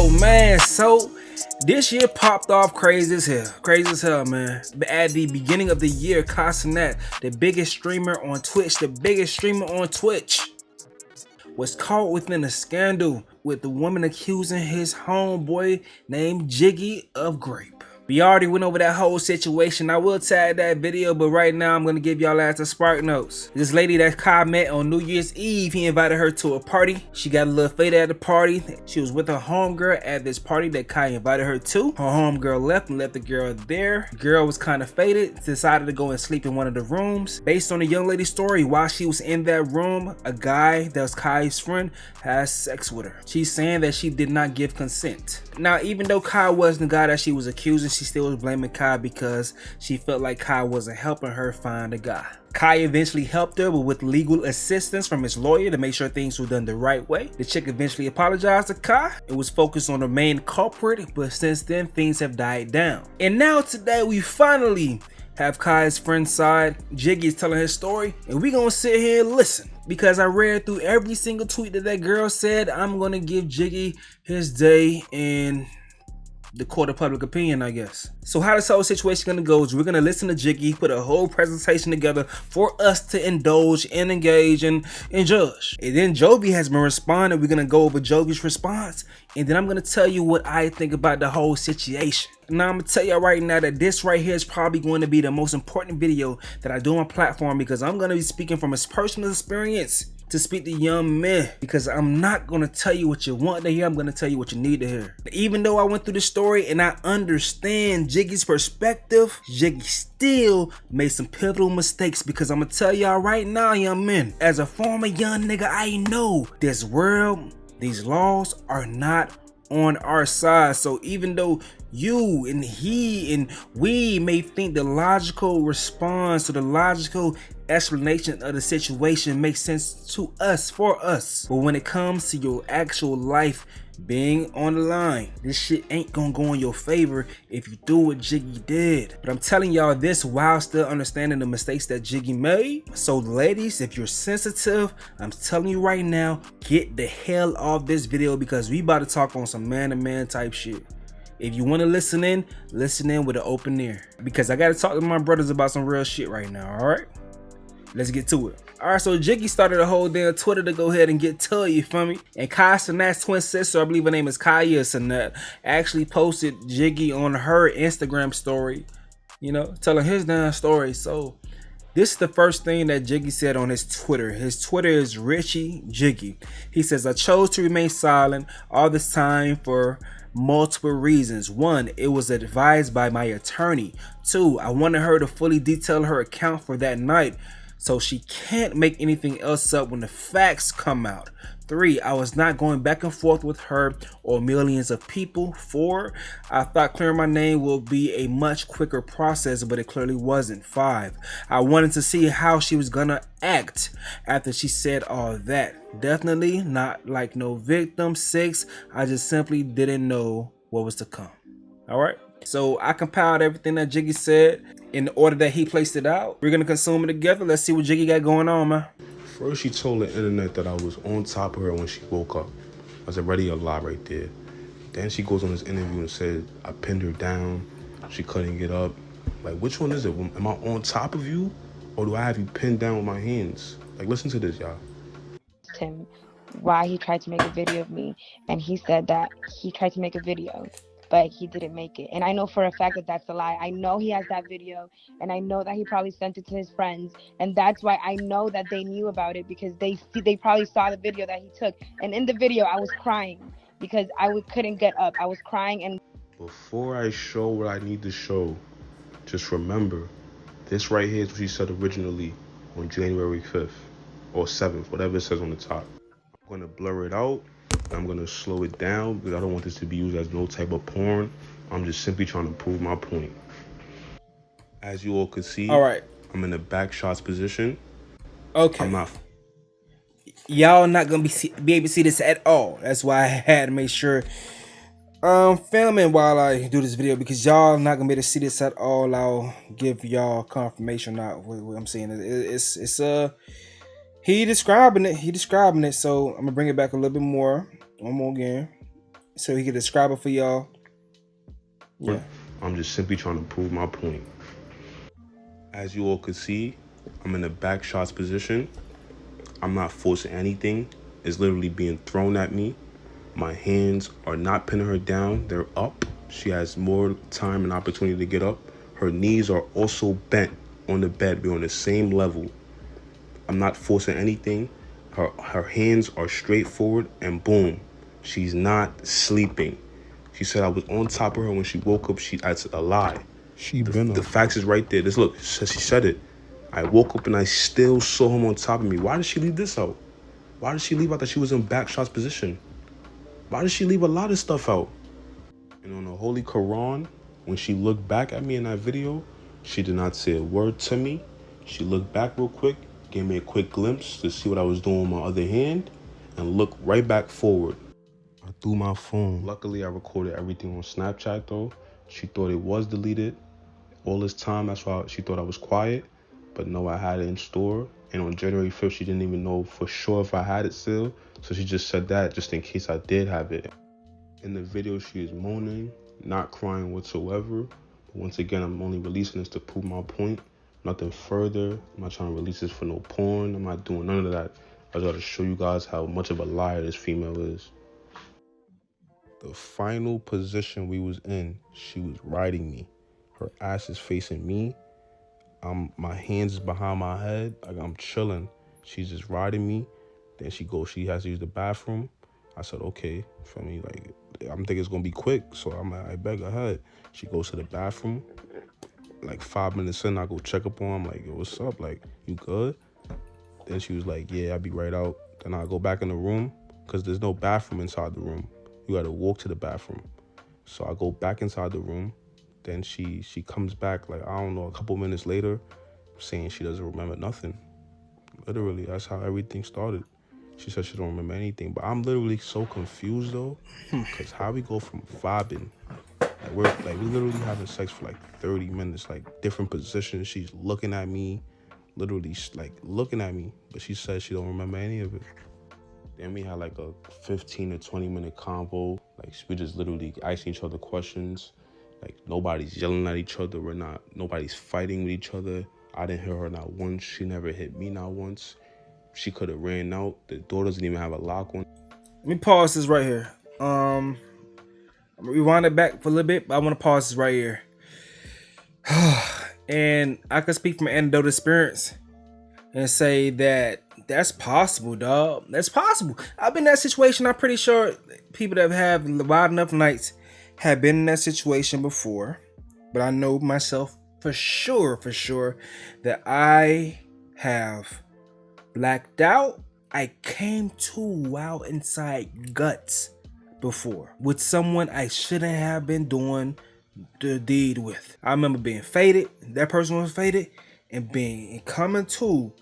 Oh man, so this year popped off crazy as hell, man. But at the beginning of the year, Cenat, the biggest streamer on Twitch, was caught within a scandal with the woman accusing his homeboy named Jiggy of rape. We already went over that whole situation. I will tag that video, but right now I'm gonna give y'all the spark notes. This lady that Kai met on New Year's Eve, he invited her to a party. She got a little faded at the party. She was with her homegirl at this party that Kai invited her to. Her homegirl left and left the girl there. The girl was kind of faded, decided to go and sleep in one of the rooms. Based on the young lady's story, while she was in that room, a guy that was Kai's friend has sex with her. She's saying that she did not give consent. Now, even though Kai wasn't the guy that she was accusing, she still was blaming Kai because she felt like Kai wasn't helping her find a guy. Kai eventually helped her, but with legal assistance from his lawyer to make sure things were done the right way. The chick eventually apologized to Kai. It was focused on the main culprit, but since then things have died down. And now today we finally have Kai's friend's side. Jiggy is telling his story, and we gonna sit here and listen. Because I read through every single tweet that girl said, I'm gonna give Jiggy his day in the court of public opinion, I guess. So how this whole situation gonna go is we're gonna listen to Jiggy put a whole presentation together for us to indulge and engage and judge. And then Jovi has been responding. We're gonna go over Jovi's response, and then I'm gonna tell you what I think about the whole situation. Now I'm gonna tell y'all right now that this right here is probably going to be the most important video that I do on platform, because I'm gonna be speaking from his personal experience to speak to young men, because I'm not going to tell you what you want to hear, I'm going to tell you what you need to hear. Even though I went through the story and I understand Jiggy's perspective, Jiggy still made some pivotal mistakes, because I'm going to tell y'all right now, young men, as a former young nigga, I know this world, these laws are not on our side. So even though you and he and we may think the logical response or the logical explanation of the situation makes sense to us, for us, but when it comes to your actual life being on the line, this shit ain't gonna go in your favor if you do what Jiggy did. But I'm telling y'all this while still understanding the mistakes that Jiggy made. So ladies, if you're sensitive, I'm telling you right now, get the hell off this video, because we about to talk on some man-to-man type shit. If you want to listen in with an open ear, because I got to talk to my brothers about some real shit right now. All right, let's get to it. All right, so Jiggy started a whole damn Twitter to go ahead and get to it, you feel me? And Cenat's twin sister, I believe her name is Kaya Cenat, actually posted Jiggy on her Instagram story, you know, telling his damn story. So this is the first thing that Jiggy said on his Twitter. His Twitter is Richie Jiggy. He says, I chose to remain silent all this time for multiple reasons. One, it was advised by my attorney. Two, I wanted her to fully detail her account for that night, so she can't make anything else up when the facts come out. 3, I was not going back and forth with her or millions of people. 4, I thought clearing my name will be a much quicker process, but it clearly wasn't. 5, I wanted to see how she was gonna act after she said all that. Definitely not like no victim. 6, I just simply didn't know what was to come. All right, so I compiled everything that Jiggy said in the order that he placed it out. We're gonna consume it together. Let's see what Jiggy got going on, man. First, she told the internet that I was on top of her when she woke up. That's already a lie right there. Then she goes on this interview and said I pinned her down, she couldn't get up. Like, which one is it? Am I on top of you, or do I have you pinned down with my hands? Like, listen to this, y'all. Him why he tried to make a video of me, and he said that he tried to make a video but he didn't make it. And I know for a fact that that's a lie. I know he has that video, and I know that he probably sent it to his friends, and that's why I know that they knew about it, because they probably saw the video that he took. And in the video I was crying because I couldn't get up. I was crying. And before I show what I need to show, just remember, this right here is what she said originally on January 5th or 7th, whatever it says on the top. I'm going to blur it out. I'm going to slow it down because I don't want this to be used as no type of porn. I'm just simply trying to prove my point. As you all can see, all right, I'm in the back shots position. Okay. I'm not. Y'all not going to be able to see this at all. That's why I had to make sure filming while I do this video, because y'all not going to be able to see this at all. I'll give y'all confirmation out what I'm saying. It's he describing it. So I'm going to bring it back a little bit more. One more again. so he could describe it for y'all. Yeah. I'm just simply trying to prove my point. As you all could see, I'm in a back shots position. I'm not forcing anything. It's literally being thrown at me. My hands are not pinning her down. They're up. She has more time and opportunity to get up. Her knees are also bent on the bed. We're on the same level. I'm not forcing anything. Her hands are straight forward, and boom, she's not sleeping. She said I was on top of her when she woke up. That's a lie. The facts is right there. This look, she said it. I woke up and I still saw him on top of me. Why did she leave this out? Why did she leave out that she was in back shots position? Why did she leave a lot of stuff out? And on the Holy Quran, when she looked back at me in that video, she did not say a word to me. She looked back real quick, gave me a quick glimpse to see what I was doing with my other hand, and looked right back forward. I threw my phone. Luckily, I recorded everything on Snapchat though. She thought it was deleted all this time. That's why she thought I was quiet. But no, I had it in store. And on January 5th, she didn't even know for sure if I had it still. So she just said that just in case I did have it. In the video, she is moaning, not crying whatsoever. But once again, I'm only releasing this to prove my point. Nothing further. I'm not trying to release this for no porn. I'm not doing none of that. I just got to show you guys how much of a liar this female is. The final position we was in, she was riding me. Her ass is facing me. My hands is behind my head. Like I'm chilling. She's just riding me. Then she has to use the bathroom. I said, okay, for me, like, I'm thinking it's gonna be quick. So I'm like, I beg her head. She goes to the bathroom. Like 5 minutes in, I go check up on her. I'm like, yo, what's up? Like, you good? Then she was like, yeah, I'll be right out. Then I go back in the room because there's no bathroom inside the room. You gotta walk to the bathroom. So I go back inside the room. Then she comes back, like, I don't know, a couple minutes later, saying she doesn't remember nothing. Literally, that's how everything started. She said she don't remember anything. But I'm literally so confused, though, because how we go from vibing, we literally having sex for, 30 minutes, different positions. She's looking at me, literally, looking at me. But she said she don't remember any of it. Then we had, a 15 to 20-minute convo. We just literally asking each other questions. Nobody's yelling at each other. Nobody's fighting with each other. I didn't hear her not once. She never hit me not once. She could have ran out. The door doesn't even have a lock on. Let me pause this right here. I'm gonna rewind it back for a little bit, but I want to pause this right here. And I can speak from anecdotal experience and say that that's possible, dog. That's possible. I've been in that situation. I'm pretty sure people that have wild enough nights have been in that situation before. But I know myself for sure that I have blacked out. I came to wow inside guts before with someone I shouldn't have been doing the deed with. I remember being faded. That person was faded and coming to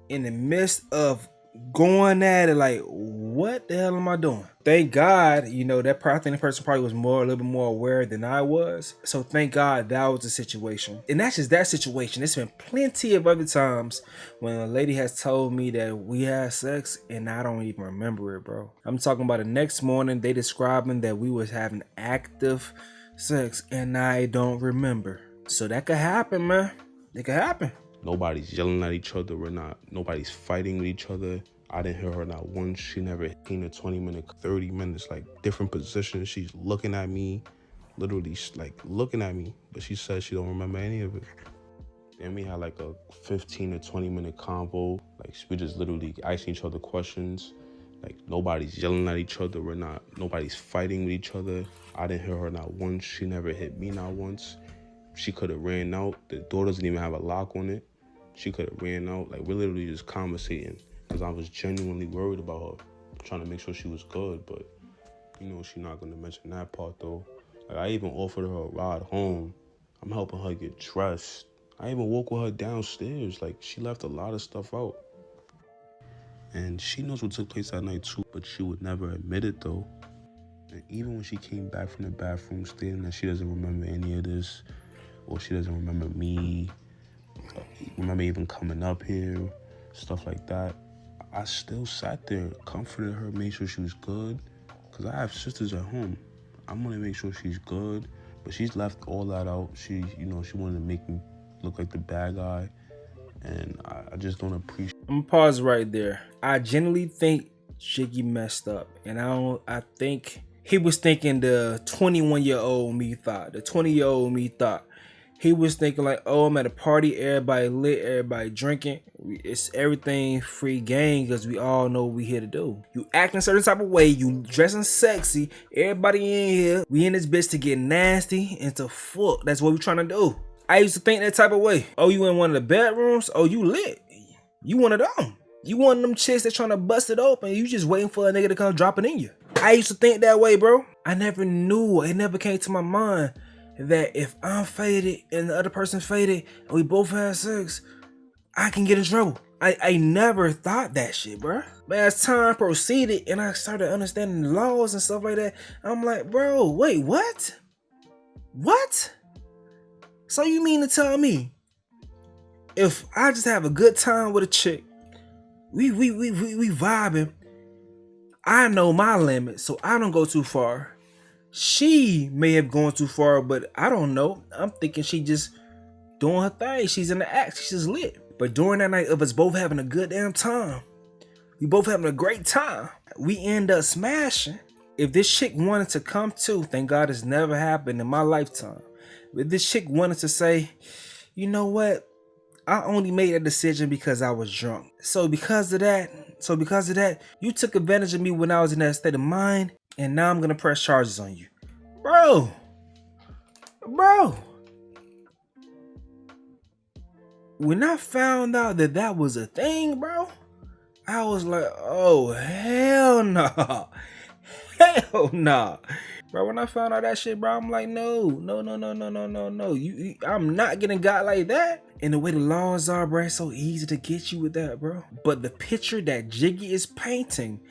in the midst of going at it like, what the hell am I doing? Thank God, that the person probably was a little bit more aware than I was. So thank God that was the situation. And that's just that situation. There's been plenty of other times when a lady has told me that we had sex and I don't even remember it, bro. I'm talking about the next morning they describing that we was having active sex and I don't remember. So that could happen, man. It could happen. Nobody's yelling at each other. Nobody's fighting with each other. I didn't hear her not once. She never 15 to 20 minutes, 30 minutes, different positions. She's looking at me, literally looking at me. But she said she don't remember any of it. Then we had a 15 to 20-minute convo. We just literally asking each other questions. Nobody's yelling at each other. Nobody's fighting with each other. I didn't hear her not once. She never hit me not once. She could have ran out. The door doesn't even have a lock on it. She could have ran out. We're literally just conversating because I was genuinely worried about her, trying to make sure she was good. But, she's not going to mention that part, though. I even offered her a ride home. I'm helping her get dressed. I even woke with her downstairs. She left a lot of stuff out. And she knows what took place that night, too, but she would never admit it, though. And even when she came back from the bathroom stating that she doesn't remember any of this, or she doesn't remember me, remember even coming up here, stuff like that, I still sat there, comforted her, made sure she was good, because I have sisters at home. I'm gonna make sure she's good, but she's left all that out. She, you know, she wanted to make me look like the bad guy, and I just don't appreciate. I'm gonna pause right there. I genuinely think Jiggy messed up, and I think he was thinking the 21-year-old me thought. The 20-year-old me thought. He was thinking like, oh, I'm at a party, everybody lit, everybody drinking. It's everything free game because we all know what we here to do. You acting a certain type of way, you dressing sexy, everybody in here, we in this bitch to get nasty and to fuck. That's what we trying to do. I used to think that type of way. Oh, you in one of the bedrooms? Oh, you lit. You one of them. You one of them chicks that trying to bust it open. You just waiting for a nigga to come drop it in you. I used to think that way, bro. I never knew. It never came to my mind that if I'm faded and the other person's faded and we both have sex, I can get in trouble. I never thought that shit, bro. But as time proceeded and I started understanding the laws and stuff like that, I'm like, bro, wait, what? What? So you mean to tell me if I just have a good time with a chick, we vibing, I know my limit, so I don't go too far. She may have gone too far, but I don't know. I'm thinking she just doing her thing. She's in the act. She's just lit. But during that night of us both having a good damn time, we both having a great time, we end up smashing. If this chick wanted to come to, thank God it's never happened in my lifetime. If this chick wanted to say, you know what? I only made that decision because I was drunk. So because of that, you took advantage of me when I was in that state of mind, and now I'm gonna press charges on you. Bro. When I found out that that was a thing, bro, I was like, oh, hell no. Hell no. Bro, when I found out that shit, bro, I'm like, no. I'm not getting got like that. And the way the laws are, bro, it's so easy to get you with that, bro. But the picture that Jiggy is painting,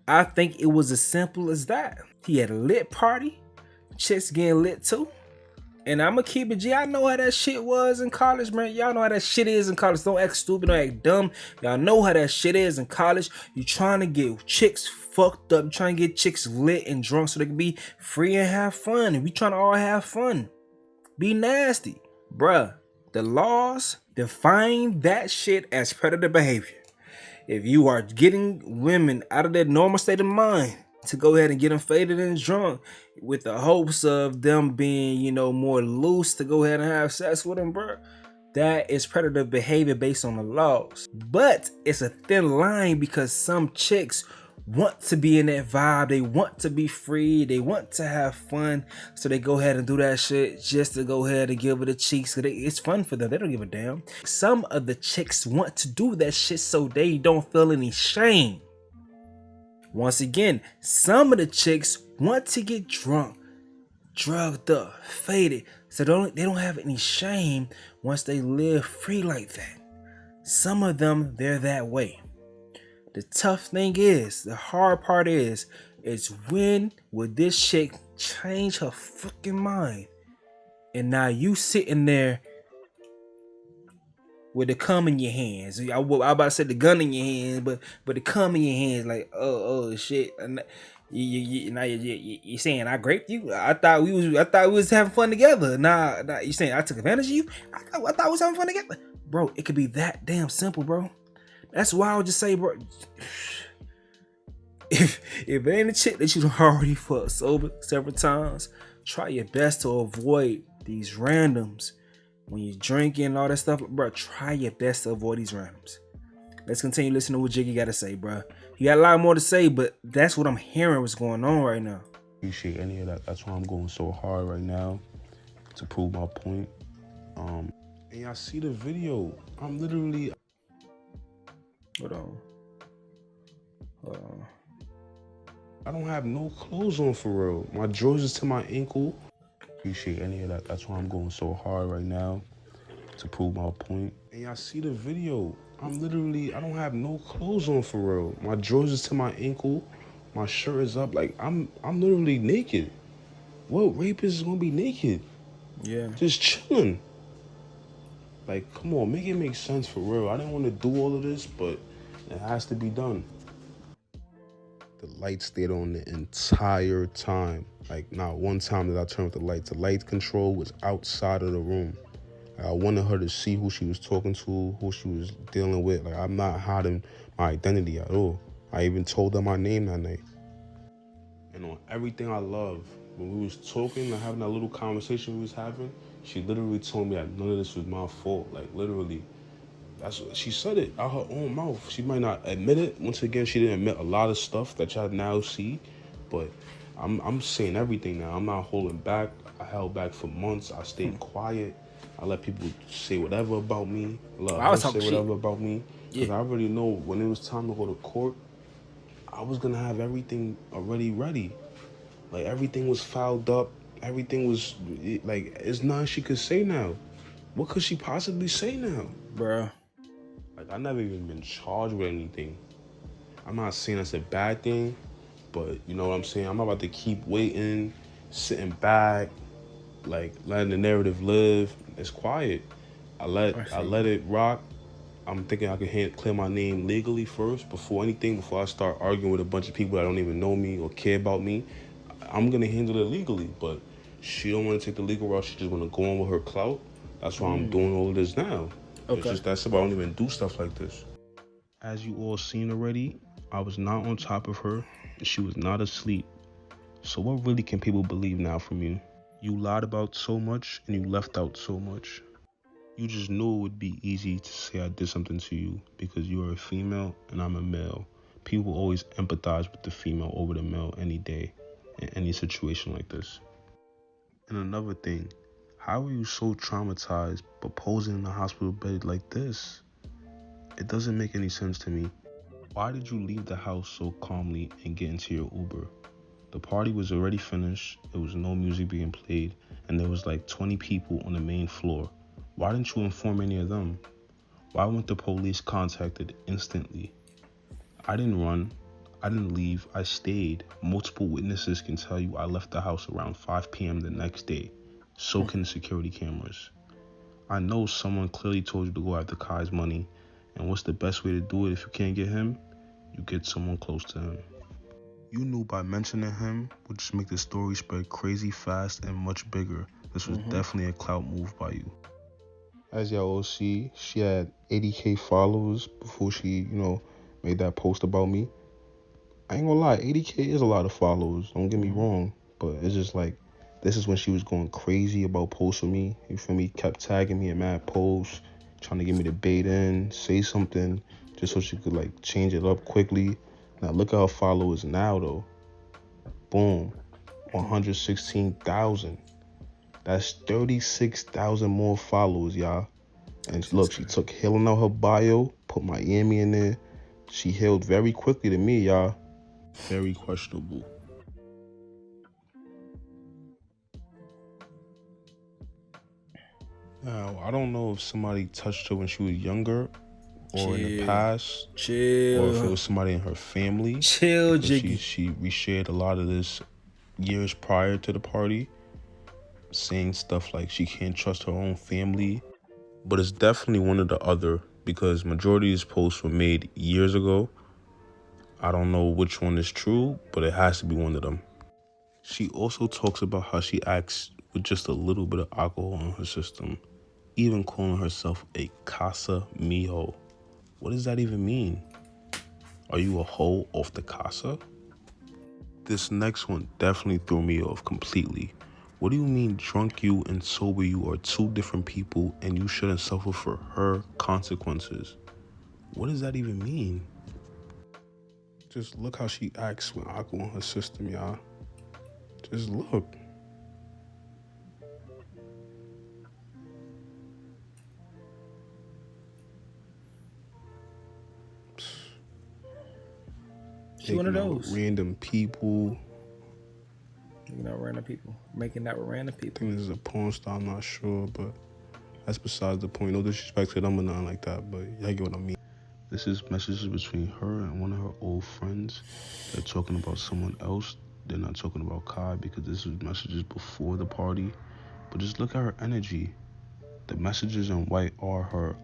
I think it was as simple as that. He had a lit party, chicks getting lit too. And I'ma keep it G. I know how that shit was in college, man. Y'all know how that shit is in college. Don't act stupid, don't act dumb. Y'all know how that shit is in college. You trying to get chicks fucked up. You trying to get chicks lit and drunk so they can be free and have fun. And we trying to all have fun. Be nasty. Bruh, the laws define that shit as predator behavior. If you are getting women out of their normal state of mind to go ahead and get them faded and drunk with the hopes of them being, you know, more loose to go ahead and have sex with them, bro, that is predator behavior based on the laws. But it's a thin line because some chicks want to be in that vibe. They want to be free. They want to have fun. So they go ahead and do that shit just to go ahead and give it a cheeks. It's fun for them. They don't give a damn. Some of the chicks want to do that shit so they don't feel any shame. Once again, some of the chicks want to get drunk, drugged up, faded, so they don't have any shame once they live free like that. Some of them, they're that way. The tough thing is, the hard part is when would this chick change her fucking mind? And now you sitting there with the cum in your hands. I about to say the gun in your hands, but the cum in your hands, like, oh shit. And you saying I raped you? I thought we was having fun together. Nah, you saying I took advantage of you? I thought we was having fun together, bro. It could be that damn simple, bro. That's why I would just say, bro, if it ain't a chick that you already fucked sober several times, try your best to avoid these randoms. When you're drinking and all that stuff, bro, try your best to avoid these randoms. Let's continue listening to what Jiggy got to say, bro. He got a lot more to say, but that's what I'm hearing what's going on right now. Appreciate any of that. That's why I'm going so hard right now to prove my point. And y'all see the video. I'm literally... Hold on. I don't have no clothes on for real. My drawers is to my ankle. Appreciate any of that. That's why I'm going so hard right now to prove my point. And y'all see the video. I'm literally, I don't have no clothes on for real. My drawers is to my ankle. My shirt is up. Like, I'm literally naked. What rapist is gonna be naked? Yeah. Just chilling. Like, come on, make it make sense for real. I didn't want to do all of this, but it has to be done. The light stayed on the entire time. Like, not one time did I turn off the lights. The light control was outside of the room. Like, I wanted her to see who she was talking to, who she was dealing with. Like, I'm not hiding my identity at all. I even told her my name that night. And on everything I love, when we was talking and having that little conversation we was having, she literally told me that none of this was my fault. Like, literally. She said it out her own mouth. She might not admit it. Once again, she didn't admit a lot of stuff that y'all now see, but I'm saying everything now. I'm not holding back. I held back for months. I stayed quiet. I let people say whatever about me. I let her say whatever about me. Because I already know when it was time to go to court, I was gonna have everything already ready. Like, everything was filed up. Everything was like, it's nothing she could say now. What could she possibly say now, Bruh? Like, I never even been charged with anything. I'm not saying that's a bad thing, but you know what I'm saying? I'm about to keep waiting, sitting back, like, letting the narrative live. It's quiet. I let it rock. I'm thinking I can clear my name legally first before I start arguing with a bunch of people that don't even know me or care about me. I'm gonna handle it legally, but she don't want to take the legal route. She just want to go on with her clout. That's why I'm doing all of this now. Okay. It's just that simple. I don't even do stuff like this. As you all seen already, I was not on top of her, and she was not asleep. So what really can people believe now from you? You lied about so much, and you left out so much. You just knew it would be easy to say I did something to you because you are a female and I'm a male. People always empathize with the female over the male any day in any situation like this. And another thing, how are you so traumatized but posing in a hospital bed like this? It doesn't make any sense to me. Why did you leave the house so calmly and get into your Uber? The party was already finished, there was no music being played, and there was like 20 people on the main floor. Why didn't you inform any of them? Why weren't the police contacted instantly? I didn't run. I didn't leave. I stayed. Multiple witnesses can tell you I left the house around 5 p.m. the next day. So can the security cameras. I know someone clearly told you to go after Kai's money. And what's the best way to do it if you can't get him? You get someone close to him. You knew by mentioning him would just make the story spread crazy fast and much bigger. This was definitely a clout move by you. As y'all all see, she had 80K followers before she, made that post about me. I ain't gonna lie, 80K is a lot of followers, don't get me wrong, but it's just like, this is when she was going crazy about posting me, you feel me, kept tagging me in mad posts, trying to get me to bait in, say something, just so she could like change it up quickly. Now look at her followers now though, boom, 116,000. That's 36,000 more followers, y'all. And look, she took healing out her bio, put Miami in there. She healed very quickly to me, y'all. Very questionable. Now, I don't know if somebody touched her when she was younger or in the past. Or if it was somebody in her family. Jiggy. She reshared a lot of this years prior to the party, saying stuff like she can't trust her own family. But it's definitely one or the other because majority of these posts were made years ago. I don't know which one is true, but it has to be one of them. She also talks about how she acts with just a little bit of alcohol in her system, even calling herself a casa mijo. What does that even mean? Are you a hoe off the casa? This next one definitely threw me off completely. What do you mean drunk you and sober you are two different people and you shouldn't suffer for her consequences? What does that even mean? Just look how she acts with alcohol in her system, y'all. Just look. She's one of those. Random people. Making that with random people. I think this is a porn star, I'm not sure, but that's besides the point. No disrespect to them or nothing like that, but y'all get what I mean. This is messages between her and one of her old friends. They're talking about someone else. They're not talking about Kai because this is messages before the party. But just look at her energy. The messages in white are her.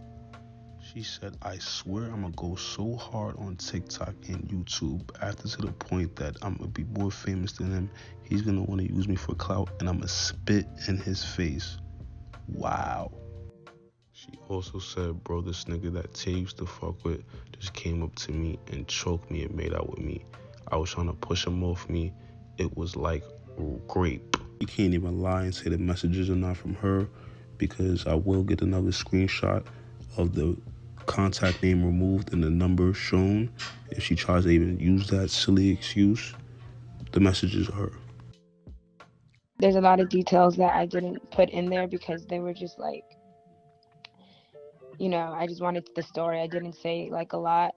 She said, I swear I'm gonna go so hard on TikTok and YouTube after to the point that I'm gonna be more famous than him. He's gonna want to use me for clout and I'm gonna spit in his face. Wow. She also said, bro, this nigga that Tay used to fuck with just came up to me and choked me and made out with me. I was trying to push him off me. It was like grape. You can't even lie and say the messages are not from her, because I will get another screenshot of the contact name removed and the number shown. If she tries to even use that silly excuse, the messages are her. There's a lot of details that I didn't put in there because they were just like, you know, I just wanted the story. I didn't say like a lot.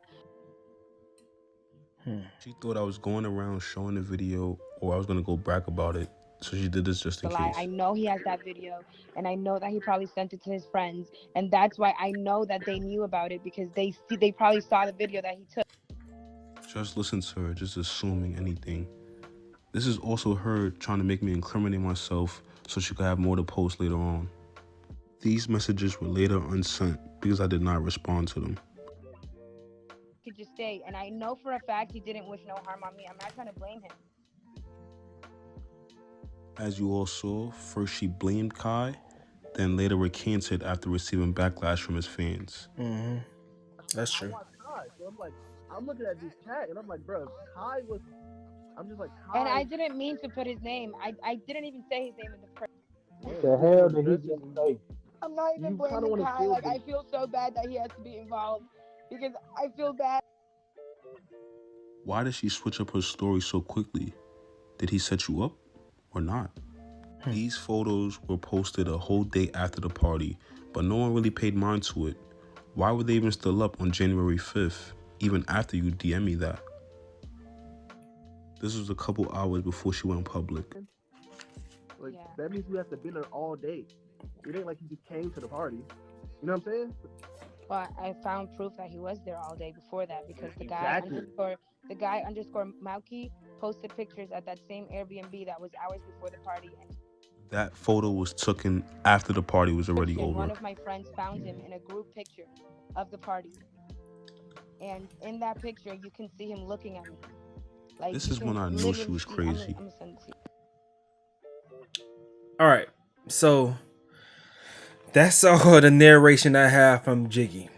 She thought I was going around showing the video or I was gonna go brag about it. So she did this just in case. I know he has that video, and I know that he probably sent it to his friends, and that's why I know that they knew about it, because they probably saw the video that he took. Just listen to her, just assuming anything. This is also her trying to make me incriminate myself so she could have more to post later on. These messages were later unsent because I did not respond to them. Could just stay, and I know for a fact he didn't wish no harm on me. I'm not trying to blame him. As you all saw, first she blamed Kai, then later recanted after receiving backlash from his fans. That's true. So I'm like, I'm looking at this chat and I'm like, bro, Kai was. I'm just like, Kai. And I didn't mean to put his name. I didn't even say his name in the first. What the hell did he just say? I'm not even blaming Kai. Like, I feel so bad that he has to be involved because I feel bad. Why did she switch up her story so quickly? Did he set you up or not? These photos were posted a whole day after the party, but no one really paid mind to it. Why were they even still up on January 5th, even after you DM me that? This was a couple hours before she went public. Like, that means we have to be there all day. It ain't like he just came to the party. You know what I'm saying? Well, I found proof that he was there all day before that, because the guy underscore Mauki posted pictures at that same Airbnb that was hours before the party. That photo was taken after the party was already over. One of my friends found him in a group picture of the party. And in that picture, you can see him looking at me. Like, this is when I knew she was crazy. I'm gonna send it to you. All right, so that's all the narration I have from Jiggy.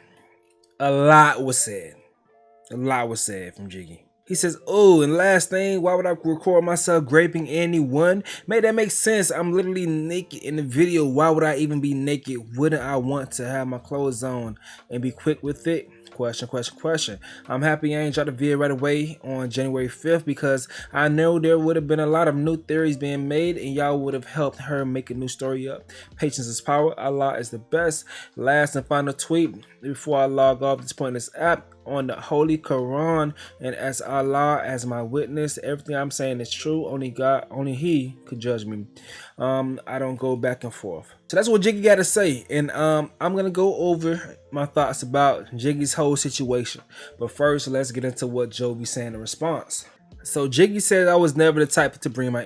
A lot was said. From Jiggy. He says, oh, and last thing, why would I record myself graping anyone? Man, that makes sense. I'm literally naked in the video. Why would I even be naked? Wouldn't I want to have my clothes on and be quick with it? Question. I'm happy I ain't dropped a video right away on January 5th because I know there would have been a lot of new theories being made and y'all would have helped her make a new story up. Patience is power. Allah is the best. Last and final tweet before I log off this pointless app. On the Holy Quran and as Allah as my witness, everything I'm saying is true. Only He could judge me. I don't go back and forth. So that's what Jiggy got to say, and I'm gonna go over my thoughts about Jiggy's whole situation. But first, let's get into what Jovi saying in response. So Jiggy says I was never the type to bring my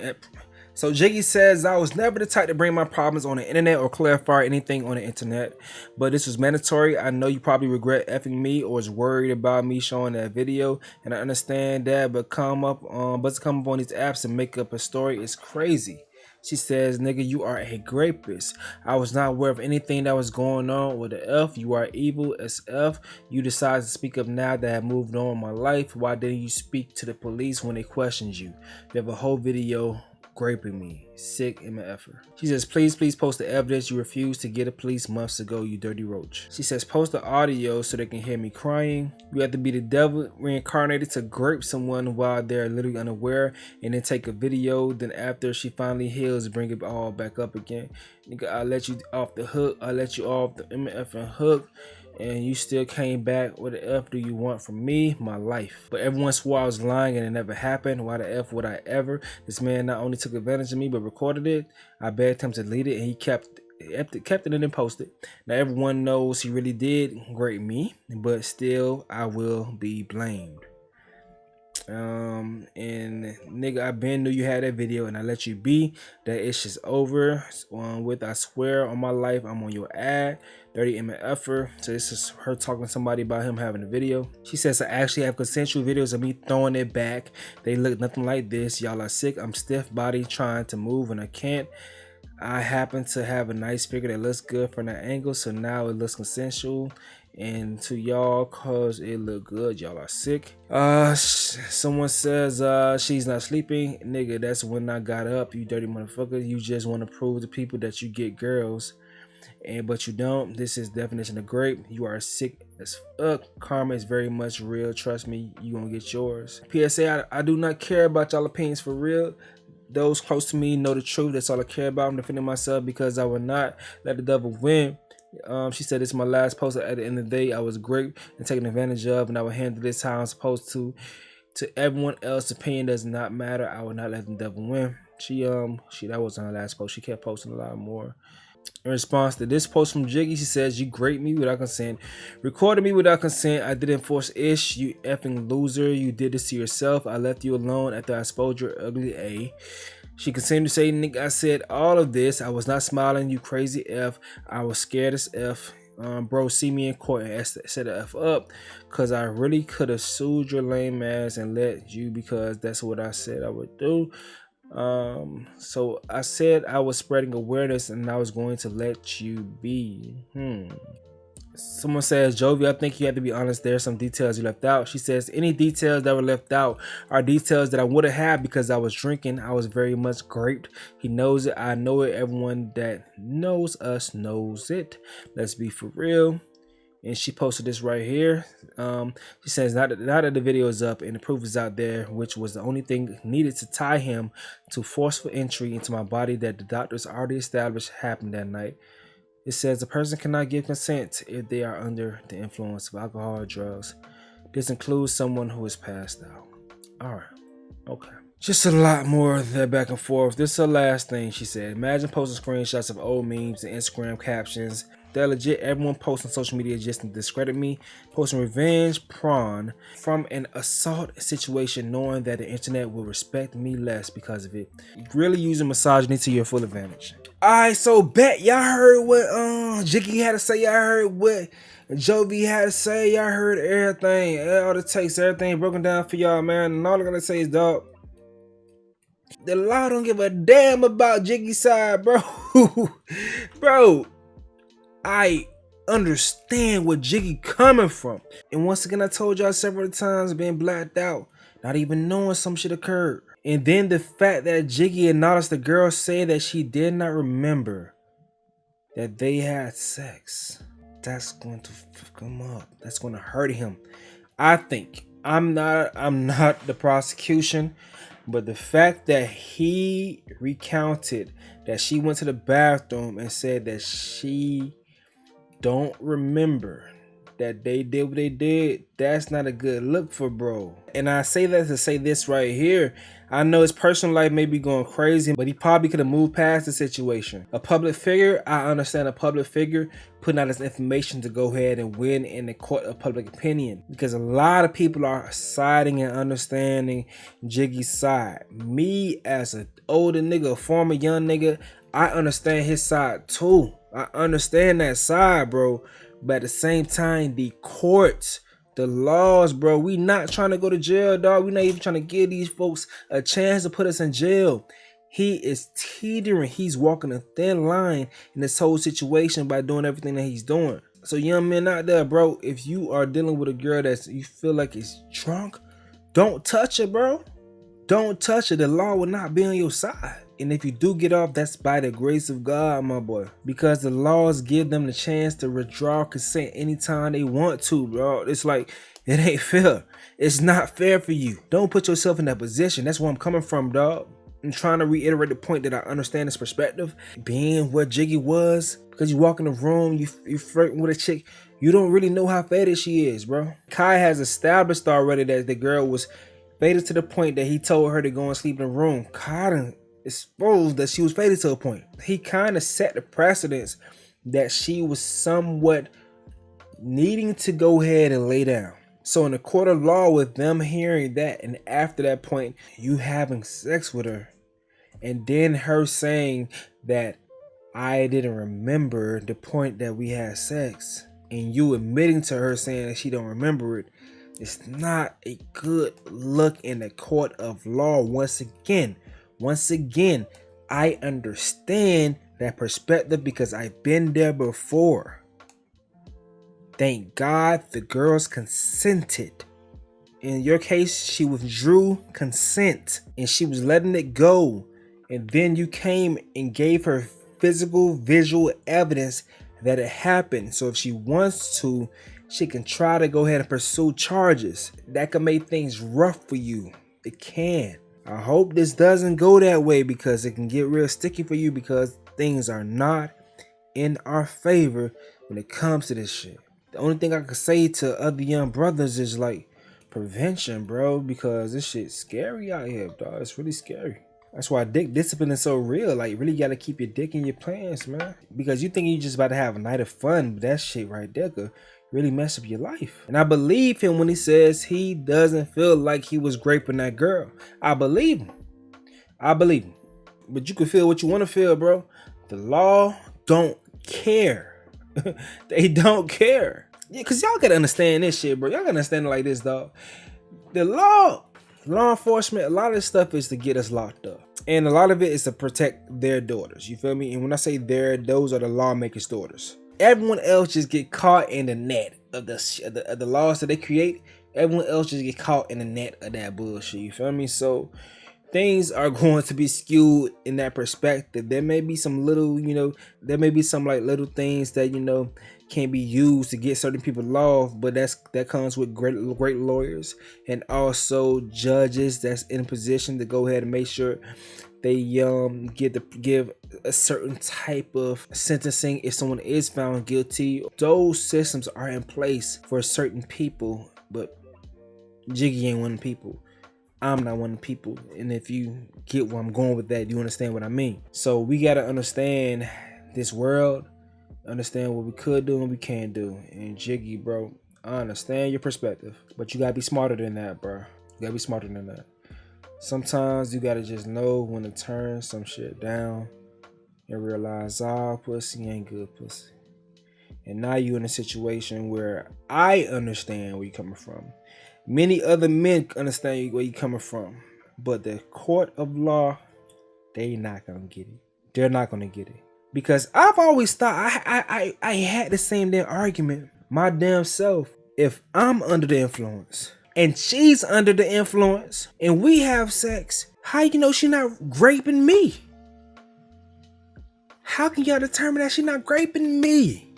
problems on the internet or clarify anything on the internet, but this was mandatory. I know you probably regret effing me or is worried about me showing that video, and I understand that, but to come up on these apps and make up a story is crazy. She says, nigga, you are a rapist. I was not aware of anything that was going on with the F. You are evil as F. You decided to speak up now that I moved on in my life. Why didn't you speak to the police when they questioned you? You have a whole video graping me. Sick MFer. She says, please post the evidence. You refused to get the police months ago, you dirty roach. She says, post the audio so they can hear me crying. You have to be the devil reincarnated to grape someone while they're literally unaware and then take a video. Then after she finally heals, bring it all back up again. Nigga, I let you off the hook. I let you off the MFing hook. And you still came back. What the F do you want from me? My life. But everyone swore I was lying and it never happened. Why the F would I ever? This man not only took advantage of me but recorded it. I begged him to delete it and he kept it and then posted. Now everyone knows he really did grape me, but still I will be blamed. And nigga, I been knew you had that video and I let you be. That it's just over with. I swear on my life I'm on your ad. 30 effort. So this is her talking to somebody about him having a video. She says, I actually have consensual videos of me throwing it back. They look nothing like this. Y'all are sick. I'm stiff body trying to move and I can't. I happen to have a nice figure that looks good from that angle, so now it looks consensual. And to y'all, cause it look good, y'all are sick. Someone says she's not sleeping. Nigga, that's when I got up, you dirty motherfucker. You just want to prove to people that you get girls, but you don't. This is definition of grape. You are sick as fuck. Karma is very much real. Trust me, you gonna get yours. PSA, I do not care about y'all opinions for real. Those close to me know the truth. That's all I care about. I'm defending myself because I will not let the devil win. She said, it's my last post. At the end of the day, I was great and taken advantage of, and I will handle this how I'm supposed to. To everyone else, opinion does not matter. I will not let the devil win. She that wasn't her last post. She kept posting a lot more. In response to this post from Jiggy, she says, you raped me without consent, recorded me without consent. I didn't force ish. You effing loser. You did this to yourself. I left you alone after I exposed your ugly A. She continued to say, nigga, I said all of this. I was not smiling, you crazy F. I was scared as F. Bro, see me in court and set the F up. Cause I really could have sued your lame ass and let you, because that's what I said I would do. So I said I was spreading awareness and I was going to let you be. Someone says, Jovi, I think you have to be honest. There are some details you left out. She says, any details that were left out are details that I would have had because I was drinking. I was very much graped. He knows it. I know it. Everyone that knows us knows it. Let's be for real. And she posted this right here. She says, now that the video is up and the proof is out there, which was the only thing needed to tie him to forceful entry into my body that the doctors already established happened that night. It says a person cannot give consent if they are under the influence of alcohol or drugs. This includes someone who is passed out. All right. Okay. Just a lot more of that back and forth. This is the last thing she said. Imagine posting screenshots of old memes and Instagram captions. They're legit. Everyone posting social media just to discredit me. Posting revenge porn from an assault situation, knowing that the internet will respect me less because of it. Really using misogyny to your full advantage. Alright, so bet y'all heard what Jiggy had to say. Y'all heard what Jovi had to say. Y'all heard everything. All the takes, everything broken down for y'all, man. And all I gotta say is, dog, the law don't give a damn about Jiggy's side, bro. Bro, I understand where Jiggy coming from. And once again, I told y'all several times, being blacked out, not even knowing some shit occurred. And then the fact that Jiggy acknowledged the girl saying that she did not remember that they had sex. That's going to fuck him up. That's going to hurt him. I think I'm not the prosecution, but the fact that he recounted that she went to the bathroom and said that she don't remember that they did what they did, that's not a good look for bro. And I say that to say this right here. I know his personal life may be going crazy, but he probably could have moved past the situation. A public figure, I understand a public figure putting out his information to go ahead and win in the court of public opinion, because a lot of people are siding and understanding Jiggy's side. Me as an older nigga, a former young nigga, I understand his side too. I understand that side, bro. But at the same time, the courts, the laws, bro, we not trying to go to jail, dog. We not even trying to give these folks a chance to put us in jail. He is teetering. He's walking a thin line in this whole situation by doing everything that he's doing. So young men out there, bro, if you are dealing with a girl that you feel like is drunk, don't touch her, bro. Don't touch her. The law will not be on your side. And if you do get off, that's by the grace of God, my boy. Because the laws give them the chance to withdraw consent anytime they want to, bro. It's like, it ain't fair. It's not fair for you. Don't put yourself in that position. That's where I'm coming from, dog. I'm trying to reiterate the point that I understand his perspective. Being where Jiggy was, because you walk in the room, you flirting with a chick, you don't really know how faded she is, bro. Kai has established already that the girl was faded to the point that he told her to go and sleep in the room. Kai exposed that she was faded to a point. He kind of set the precedence that she was somewhat needing to go ahead and lay down. So in the court of law, with them hearing that, and after that point, you having sex with her, and then her saying that I didn't remember the point that we had sex, and you admitting to her saying that she don't remember it, it's not a good look in the court of law. Once again, I understand that perspective because I've been there before. Thank God the girls consented. In your case, she withdrew consent and she was letting it go. And then you came and gave her physical, visual evidence that it happened. So if she wants to, she can try to go ahead and pursue charges. That can make things rough for you. It can. I hope this doesn't go that way because it can get real sticky for you because things are not in our favor when it comes to this shit. The only thing I could say to other young brothers is like prevention, bro, because this shit's scary out here, dog. It's really scary. That's why dick discipline is so real. Like, you really gotta keep your dick in your pants, man. Because you think you just about to have a night of fun, but that shit right there could really mess up your life. And I believe him when he says he doesn't feel like he was raping that girl. I believe him. But you can feel what you want to feel, bro. The law don't care. They don't care. Yeah, cause y'all gotta understand this shit, bro. Y'all gotta understand it like this, dog. The law enforcement, a lot of this stuff is to get us locked up. And a lot of it is to protect their daughters. You feel me? And when I say those are the lawmakers' daughters. Everyone else just get caught in the net of the laws that they create. Everyone else just get caught in the net of that bullshit. You feel me? So things are going to be skewed in that perspective. There may be some little, there may be some like little things that, can be used to get certain people off, but that comes with great lawyers and also judges that's in position to go ahead and make sure they give a certain type of sentencing if someone is found guilty. Those systems are in place for certain people, but Jiggy ain't one of the people. I'm not one of the people. And if you get where I'm going with that, you understand what I mean. So we got to understand this world, understand what we could do and we can't do. And Jiggy, bro, I understand your perspective, but you got to be smarter than that, bro. You got to be smarter than that. Sometimes you got to just know when to turn some shit down and realize, pussy ain't good pussy. And now you in a situation where I understand where you're coming from. Many other men understand where you're coming from, but the court of law, they not gonna get it. They're not gonna get it because I've always thought I had the same damn argument my damn self. If I'm under the influence and she's under the influence and we have sex, how you know she not raping me? How can y'all determine that she not raping me?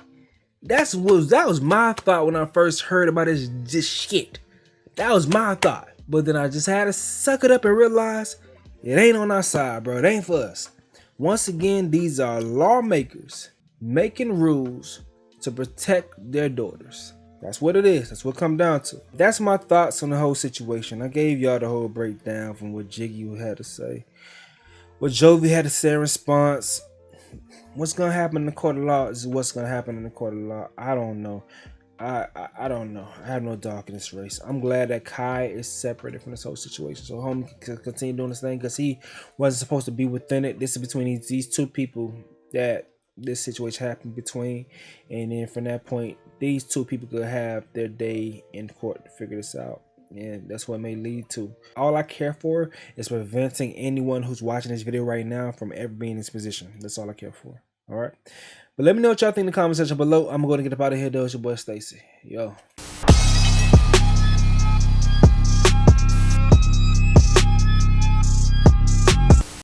That was my thought when I first heard about this shit. That was my thought. But then I just had to suck it up and realize it ain't on our side, bro. It ain't for us. Once again, these are lawmakers making rules to protect their daughters. That's what it is. That's what it comes down to. That's my thoughts on the whole situation. I gave y'all the whole breakdown from what Jiggy had to say, what Jovi had to say in response. What's gonna happen in the court of law is what's gonna happen in the court of law. I don't know. I don't know. I have no dog in this race. I'm glad that Kai is separated from this whole situation, so homie can continue doing this thing because he wasn't supposed to be within it. This is between these two people that this situation happened between, and then from that point, these two people could have their day in court to figure this out. And that's what it may lead to. All I care for is preventing anyone who's watching this video right now from ever being in this position. That's all I care for. All right. But let me know what y'all think in the comment section below. I'm going to get up out of here, though. It's your boy Stacy. Yo.